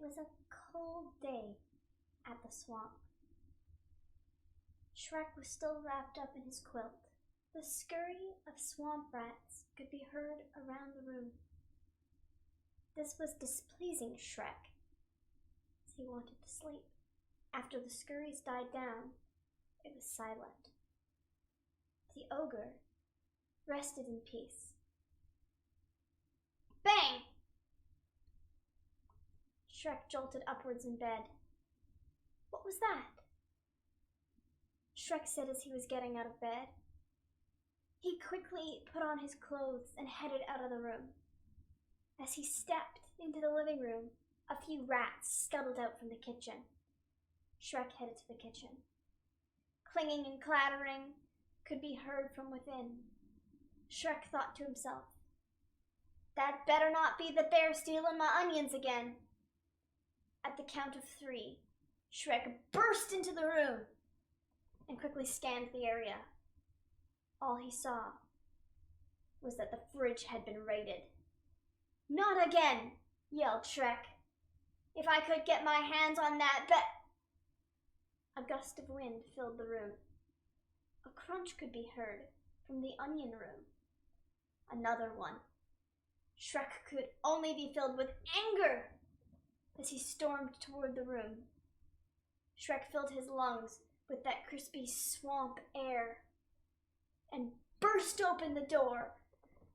was a cold day at the swamp. Shrek was still wrapped up in his quilt. The scurry of swamp rats could be heard around the room. This was displeasing Shrek, as he wanted to sleep. After the scurries died down, it was silent. The ogre rested in peace. Bang! Shrek jolted upwards in bed. What was that? Shrek said as he was getting out of bed. He quickly put on his clothes and headed out of the room. As he stepped into the living room, a few rats scuttled out from the kitchen. Shrek headed to the kitchen. Clinging and clattering could be heard from within. Shrek thought to himself, "That better not be the bear stealing my onions again." At the count of 3, Shrek burst into the room and quickly scanned the area. All he saw was that the fridge had been raided. "Not again!" yelled Shrek. "If I could get my hands on that A gust of wind filled the room. A crunch could be heard from the onion room. Another one. Shrek could only be filled with anger as he stormed toward the room. Shrek filled his lungs with that crispy swamp air and burst open the door,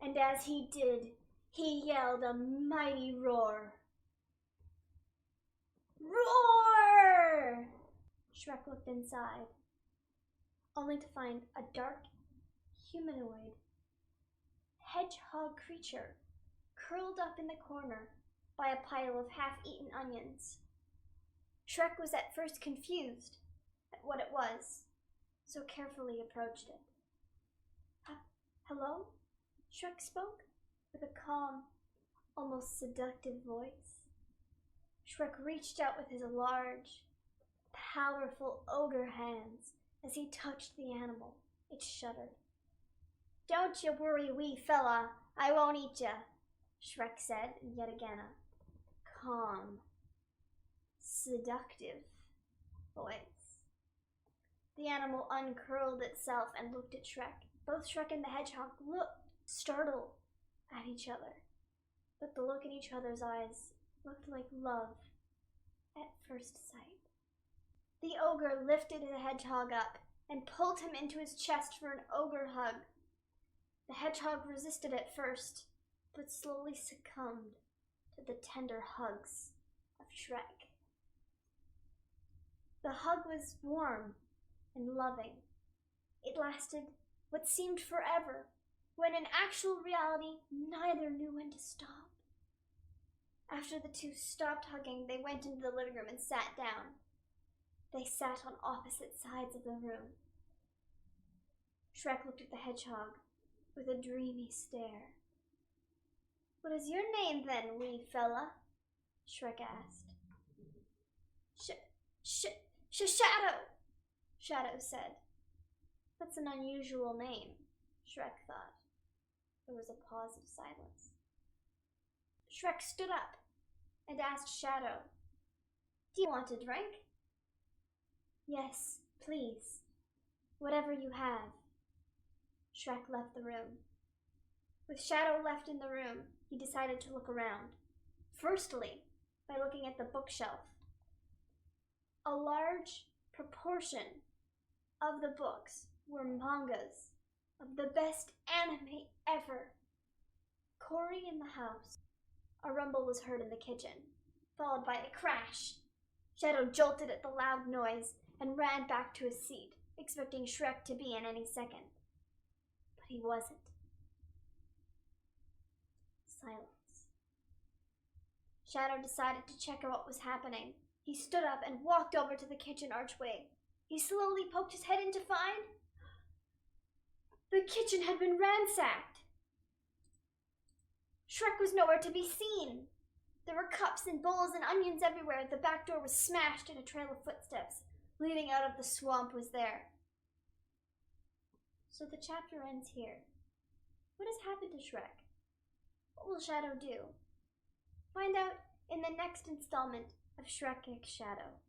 and as he did, he yelled a mighty roar. Roar! Shrek looked inside, only to find a dark, humanoid, hedgehog creature curled up in the corner by a pile of half-eaten onions. Shrek was at first confused at what it was, so carefully approached it. Hello? Shrek spoke with a calm, almost seductive voice. Shrek reached out with his large, powerful ogre hands. As he touched the animal, it shuddered. "Don't you worry, wee fella, I won't eat ya," Shrek said in yet again a calm, seductive voice. The animal uncurled itself and looked at Shrek. Both Shrek and the hedgehog looked startled at each other, but the look in each other's eyes looked like love at first sight. The ogre lifted the hedgehog up and pulled him into his chest for an ogre hug. The hedgehog resisted at first, but slowly succumbed to the tender hugs of Shrek. The hug was warm and loving. It lasted what seemed forever, when in actual reality, neither knew when to stop. After the two stopped hugging, they went into the living room and sat down. They sat on opposite sides of the room. Shrek looked at the hedgehog with a dreamy stare. "What is your name then, wee fella?" Shrek asked. Shadow, Shadow said. That's an unusual name, Shrek thought. There was a pause of silence. Shrek stood up and asked Shadow, "Do you want a drink?" "Yes, please. Whatever you have." Shrek left the room. With Shadow left in the room, he decided to look around. Firstly, by looking at the bookshelf. A large proportion of the books were mangas of the best anime ever. Cory in the house. A rumble was heard in the kitchen, followed by a crash. Shadow jolted at the loud noise and ran back to his seat, expecting Shrek to be in any second. But he wasn't. Silence. Shadow decided to check out what was happening. He stood up and walked over to the kitchen archway. He slowly poked his head in to find the kitchen had been ransacked. Shrek was nowhere to be seen. There were cups and bowls and onions everywhere. The back door was smashed and a trail of footsteps leading out of the swamp was there. So the chapter ends here. What has happened to Shrek? What will Shadow do? Find out in the next installment of Shrek X Shadow.